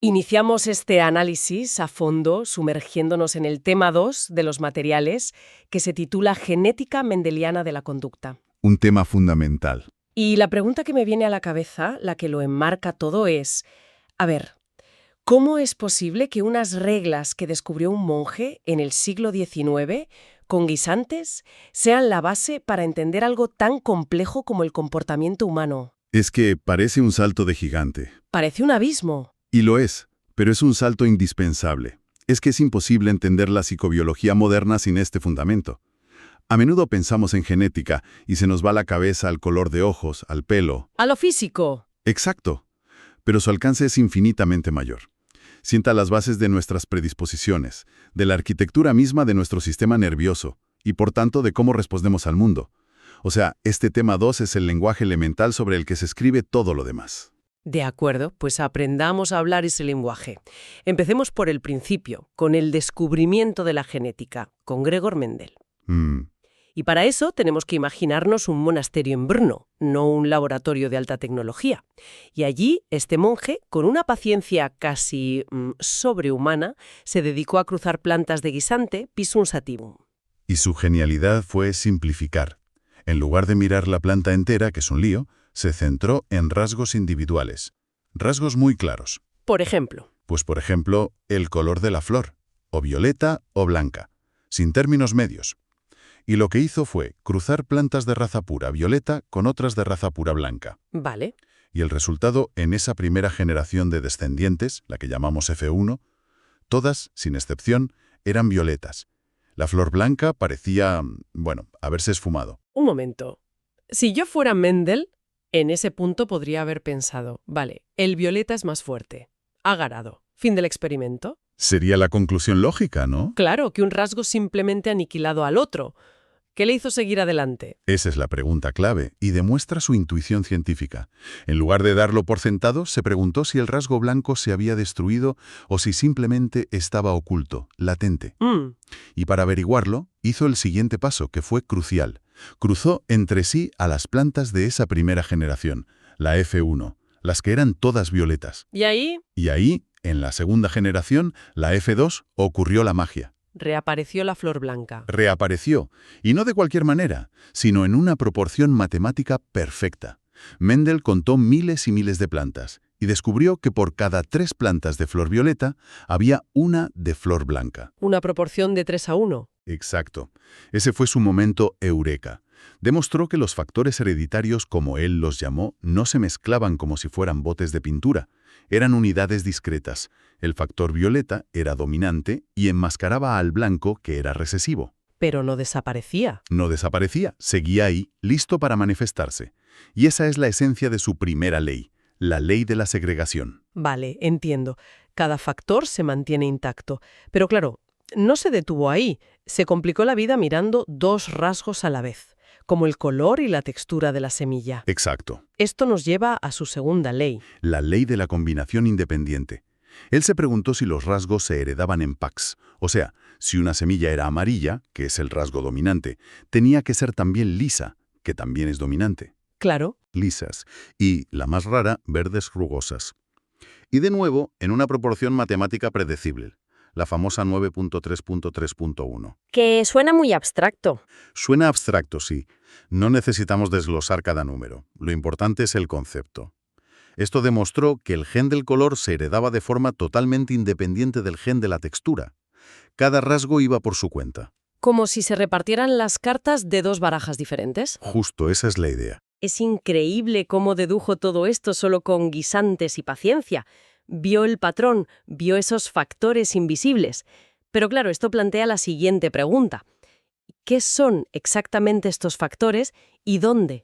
Iniciamos este análisis a fondo sumergiéndonos en el tema 2 de los materiales, que se titula Genética mendeliana de la conducta. Un tema fundamental. Y la pregunta que me viene a la cabeza, la que lo enmarca todo, es, a ver, ¿cómo es posible que unas reglas que descubrió un monje en el siglo XIX, con guisantes, sean la base para entender algo tan complejo como el comportamiento humano? Es que parece un salto de gigante. Parece un abismo. Y lo es, pero es un salto indispensable. Es que es imposible entender la psicobiología moderna sin este fundamento. A menudo pensamos en genética y se nos va la cabeza al color de ojos, al pelo. A lo físico. Exacto, pero su alcance es infinitamente mayor. Sienta las bases de nuestras predisposiciones, de la arquitectura misma de nuestro sistema nervioso y por tanto de cómo respondemos al mundo. O sea, este tema 2 es el lenguaje elemental sobre el que se escribe todo lo demás. De acuerdo, pues aprendamos a hablar ese lenguaje. Empecemos por el principio, con el descubrimiento de la genética, con Gregor Mendel. Y para eso tenemos que imaginarnos un monasterio en Brno, no un laboratorio de alta tecnología. Y allí, este monje, con una paciencia casi sobrehumana, se dedicó a cruzar plantas de guisante Pisum sativum. Y su genialidad fue simplificar. En lugar de mirar la planta entera, que es un lío, se centró en rasgos individuales. Rasgos muy claros. Por ejemplo. Pues por ejemplo, el color de la flor, o violeta o blanca, sin términos medios. Y lo que hizo fue cruzar plantas de raza pura violeta con otras de raza pura blanca. Vale. Y el resultado en esa primera generación de descendientes, la que llamamos F1, todas, sin excepción, eran violetas. La flor blanca parecía, haberse esfumado. Un momento. Si yo fuera Mendel, en ese punto podría haber pensado, vale, el violeta es más fuerte. Ha ganado. Fin del experimento. Sería la conclusión lógica, ¿no? Claro, que un rasgo simplemente ha aniquilado al otro. ¿Qué le hizo seguir adelante? Esa es la pregunta clave y demuestra su intuición científica. En lugar de darlo por sentado, se preguntó si el rasgo blanco se había destruido o si simplemente estaba oculto, latente. Y para averiguarlo, hizo el siguiente paso, que fue crucial. Cruzó entre sí a las plantas de esa primera generación, la F1, las que eran todas violetas. ¿Y ahí? Y ahí, en la segunda generación, la F2, ocurrió la magia. Reapareció la flor blanca. Reapareció, y no de cualquier manera, sino en una proporción matemática perfecta. Mendel contó miles y miles de plantas y descubrió que por cada 3 plantas de flor violeta había una de flor blanca. Una proporción de 3:1. Exacto. Ese fue su momento eureka. Demostró que los factores hereditarios, como él los llamó, no se mezclaban como si fueran botes de pintura. Eran unidades discretas. El factor violeta era dominante y enmascaraba al blanco, que era recesivo. Pero no desaparecía. No desaparecía, seguía ahí, listo para manifestarse. Y esa es la esencia de su primera ley, la ley de la segregación. Vale, entiendo. Cada factor se mantiene intacto. Pero claro, no se detuvo ahí. Se complicó la vida mirando 2 rasgos a la vez, como el color y la textura de la semilla. Exacto. Esto nos lleva a su segunda ley. La ley de la combinación independiente. Él se preguntó si los rasgos se heredaban en packs, o sea, si una semilla era amarilla, que es el rasgo dominante, tenía que ser también lisa, que también es dominante. Claro. Lisas. Y, la más rara, verdes rugosas. Y de nuevo, en una proporción matemática predecible, la famosa 9.3.3.1. Que suena muy abstracto. Suena abstracto, sí. No necesitamos desglosar cada número. Lo importante es el concepto. Esto demostró que el gen del color se heredaba de forma totalmente independiente del gen de la textura. Cada rasgo iba por su cuenta. Como si se repartieran las cartas de 2 barajas diferentes. Justo, esa es la idea. Es increíble cómo dedujo todo esto solo con guisantes y paciencia. Vio el patrón, vio esos factores invisibles. Pero claro, esto plantea la siguiente pregunta. ¿Qué son exactamente estos factores y dónde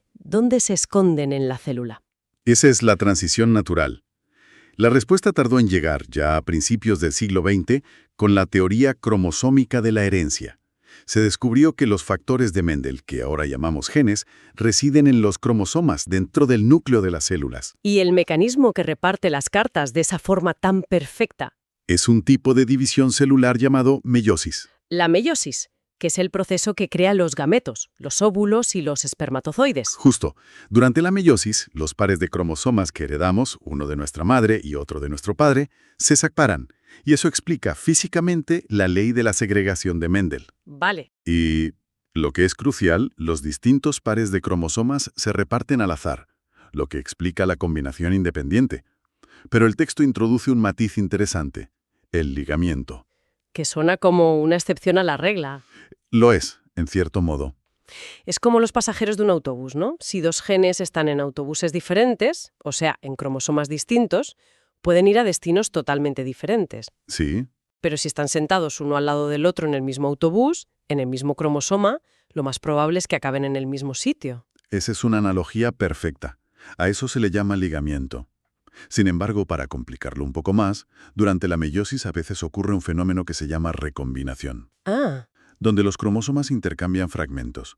se esconden en la célula? Esa es la transición natural. La respuesta tardó en llegar, ya a principios del siglo XX, con la teoría cromosómica de la herencia. Se descubrió que los factores de Mendel, que ahora llamamos genes, residen en los cromosomas dentro del núcleo de las células. Y el mecanismo que reparte las cartas de esa forma tan perfecta. Es un tipo de división celular llamado meiosis. La meiosis. que es el proceso que crea los gametos, los óvulos y los espermatozoides. Justo. Durante la meiosis, los pares de cromosomas que heredamos, uno de nuestra madre y otro de nuestro padre, se separan. Y eso explica físicamente la ley de la segregación de Mendel. Vale. Y, lo que es crucial, los distintos pares de cromosomas se reparten al azar, lo que explica la combinación independiente. Pero el texto introduce un matiz interesante, el ligamiento. Que suena como una excepción a la regla. Lo es, en cierto modo. Es como los pasajeros de un autobús, ¿no? Si dos genes están en autobuses diferentes, o sea, en cromosomas distintos, pueden ir a destinos totalmente diferentes. Sí. Pero si están sentados uno al lado del otro en el mismo autobús, en el mismo cromosoma, lo más probable es que acaben en el mismo sitio. Esa es una analogía perfecta. A eso se le llama ligamiento. Sin embargo, para complicarlo un poco más, durante la meiosis a veces ocurre un fenómeno que se llama recombinación, Ah, donde los cromosomas intercambian fragmentos.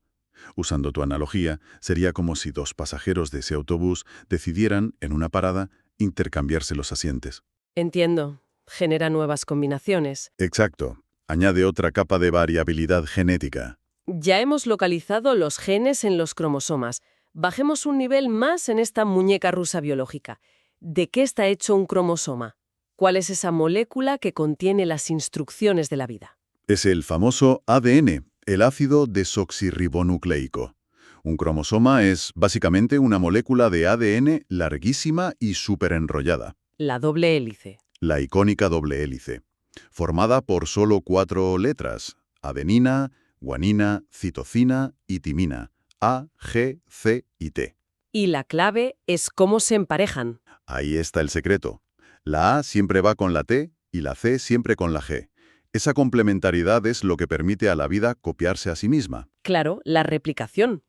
Usando tu analogía, sería como si dos pasajeros de ese autobús decidieran, en una parada, intercambiarse los asientos. entiendo. Genera nuevas combinaciones. Exacto. Añade otra capa de variabilidad genética. Ya hemos localizado los genes en los cromosomas. Bajemos un nivel más en esta muñeca rusa biológica. ¿De qué está hecho un cromosoma? ¿Cuál es esa molécula que contiene las instrucciones de la vida? Es el famoso ADN, el ácido desoxirribonucleico. Un cromosoma es básicamente una molécula de ADN larguísima y superenrollada, La doble hélice. la icónica doble hélice, formada por solo 4 letras: adenina, guanina, citosina y timina, A, G, C y T. Y la clave es cómo se emparejan. Ahí está el secreto. La A siempre va con la T y la C siempre con la G. Esa complementariedad es lo que permite a la vida copiarse a sí misma. Claro, la replicación.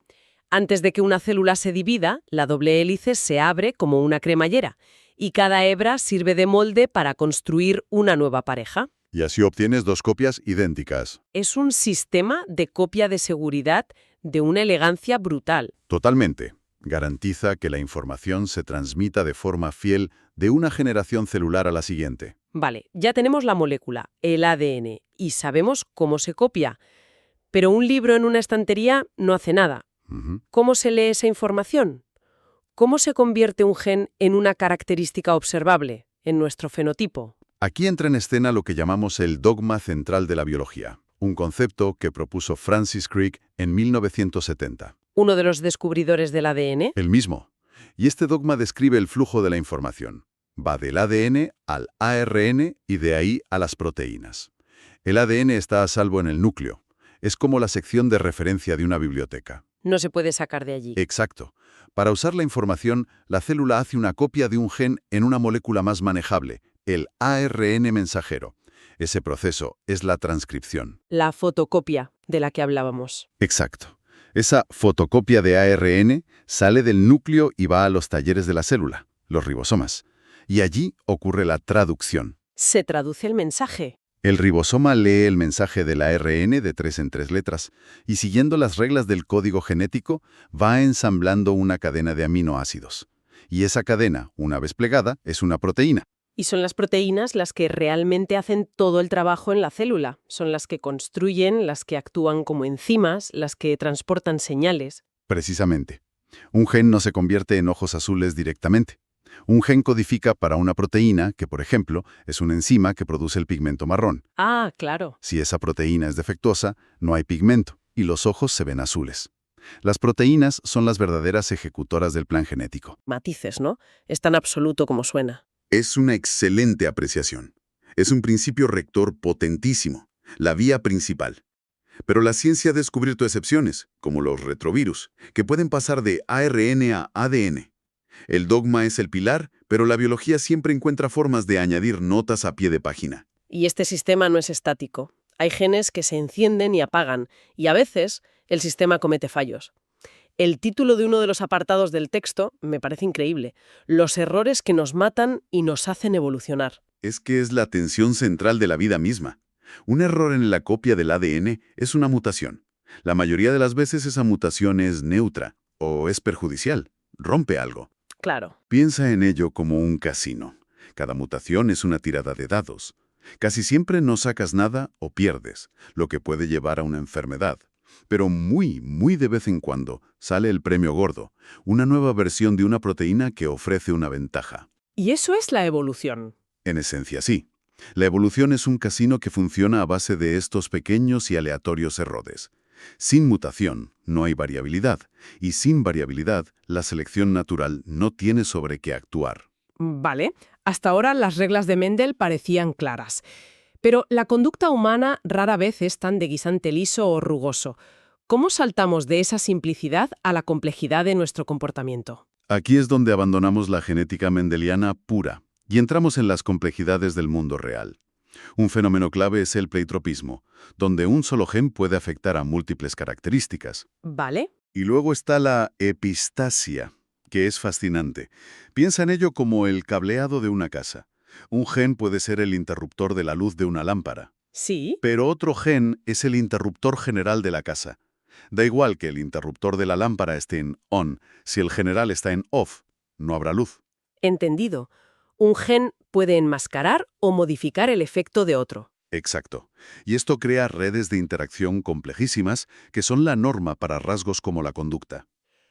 Antes de que una célula se divida, la doble hélice se abre como una cremallera y cada hebra sirve de molde para construir una nueva pareja. Y así obtienes 2 copias idénticas. Es un sistema de copia de seguridad de una elegancia brutal. Totalmente. Garantiza que la información se transmita de forma fiel de una generación celular a la siguiente. Vale, ya tenemos la molécula, el ADN, y sabemos cómo se copia. Pero un libro en una estantería no hace nada. Ujú. ¿Cómo se lee esa información? ¿Cómo se convierte un gen en una característica observable, en nuestro fenotipo? Aquí entra en escena lo que llamamos el dogma central de la biología, un concepto que propuso Francis Crick en 1970. Uno de los descubridores del ADN. El mismo. Y este dogma describe el flujo de la información. Va del ADN al ARN y de ahí a las proteínas. El ADN está a salvo en el núcleo. Es como la sección de referencia de una biblioteca. No se puede sacar de allí. Exacto. Para usar la información, la célula hace una copia de un gen en una molécula más manejable, el ARN mensajero. Ese proceso es la transcripción. La fotocopia de la que hablábamos. Exacto. Esa fotocopia de ARN sale del núcleo y va a los talleres de la célula, los ribosomas. Y allí ocurre la traducción. Se traduce el mensaje. El ribosoma lee el mensaje del ARN de 3 en 3 letras y, siguiendo las reglas del código genético, va ensamblando una cadena de aminoácidos. Y esa cadena, una vez plegada, es una proteína. Y son las proteínas las que realmente hacen todo el trabajo en la célula. Son las que construyen, las que actúan como enzimas, las que transportan señales. Precisamente. Un gen no se convierte en ojos azules directamente. Un gen codifica para una proteína que, por ejemplo, es una enzima que produce el pigmento marrón. Ah, claro. Si esa proteína es defectuosa, no hay pigmento y los ojos se ven azules. Las proteínas son las verdaderas ejecutoras del plan genético. Matices, ¿no? Es tan absoluto como suena. Es una excelente apreciación. Es un principio rector potentísimo, la vía principal. Pero la ciencia ha descubierto excepciones, como los retrovirus, que pueden pasar de ARN a ADN. El dogma es el pilar, pero la biología siempre encuentra formas de añadir notas a pie de página. Y este sistema no es estático. Hay genes que se encienden y apagan, y a veces el sistema comete fallos. El título de uno de los apartados del texto me parece increíble. Los errores que nos matan y nos hacen evolucionar. Es que es la tensión central de la vida misma. Un error en la copia del ADN es una mutación. La mayoría de las veces esa mutación es neutra o es perjudicial, rompe algo. Claro. Piensa en ello como un casino. Cada mutación es una tirada de dados. Casi siempre no sacas nada o pierdes, lo que puede llevar a una enfermedad. Pero muy de vez en cuando sale el premio gordo, una nueva versión de una proteína que ofrece una ventaja. Y eso es la evolución. En esencia, sí. La evolución es un casino que funciona a base de estos pequeños y aleatorios errores. Sin mutación no hay variabilidad, y sin variabilidad la selección natural no tiene sobre qué actuar. Vale, hasta ahora las reglas de Mendel parecían claras. Pero la conducta humana rara vez es tan de guisante liso o rugoso. ¿Cómo saltamos de esa simplicidad a la complejidad de nuestro comportamiento? Aquí es donde abandonamos la genética mendeliana pura y entramos en las complejidades del mundo real. Un fenómeno clave es el pleitropismo, donde un solo gen puede afectar a múltiples características. ¿Vale? Y luego está la epistasia, que es fascinante. Piensa en ello como el cableado de una casa. Un gen puede ser el interruptor de la luz de una lámpara, Sí. pero otro gen es el interruptor general de la casa. Da igual que el interruptor de la lámpara esté en on, si el general está en off, no habrá luz. Entendido. Un gen puede enmascarar o modificar el efecto de otro. Exacto. Y esto crea redes de interacción complejísimas que son la norma para rasgos como la conducta.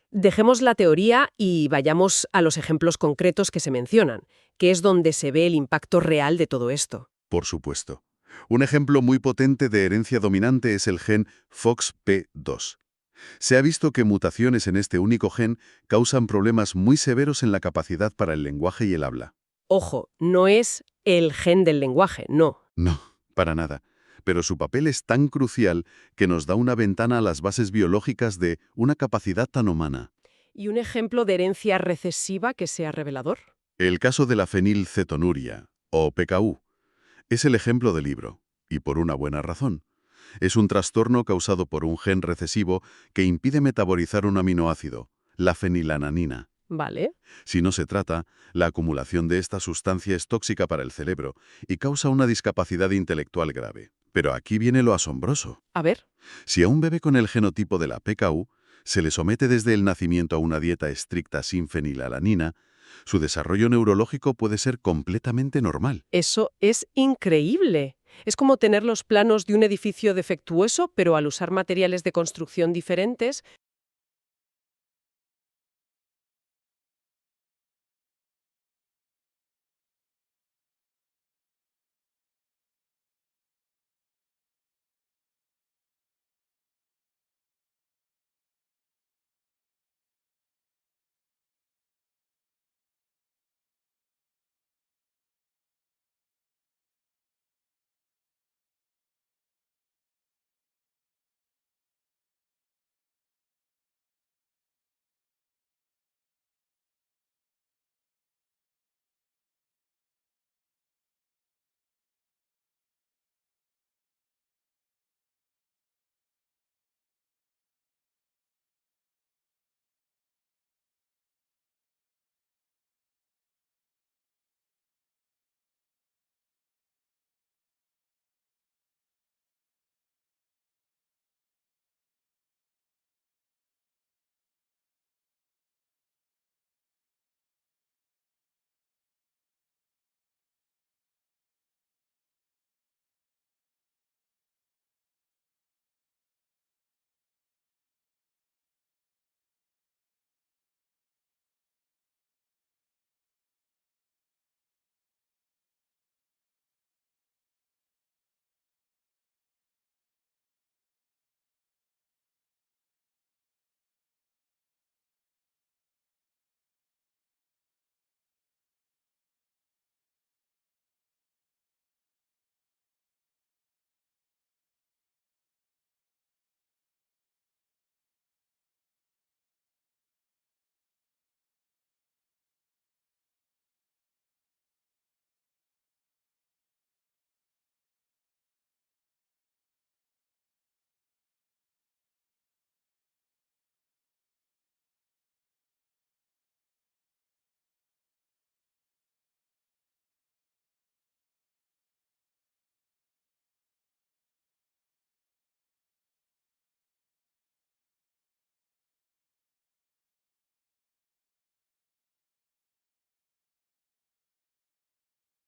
Dejemos la teoría y vayamos a los ejemplos concretos que se mencionan, que es donde se ve el impacto real de todo esto. Por supuesto. Un ejemplo muy potente de herencia dominante es el gen FOXP2. Se ha visto que mutaciones en este único gen causan problemas muy severos en la capacidad para el lenguaje y el habla. Ojo, no es el gen del lenguaje, no. No, para nada. Pero su papel es tan crucial que nos da una ventana a las bases biológicas de una capacidad tan humana. ¿Y un ejemplo de herencia recesiva que sea revelador? El caso de la fenilcetonuria, o PKU, es el ejemplo del libro, y por una buena razón. Es un trastorno causado por un gen recesivo que impide metabolizar un aminoácido, la fenilalanina. Vale. Si no se trata, la acumulación de esta sustancia es tóxica para el cerebro y causa una discapacidad intelectual grave. Pero aquí viene lo asombroso. A ver. Si a un bebé con el genotipo de la PKU se le somete desde el nacimiento a una dieta estricta sin fenilalanina, su desarrollo neurológico puede ser completamente normal. Eso es increíble. Es como tener los planos de un edificio defectuoso, pero al usar materiales de construcción diferentes,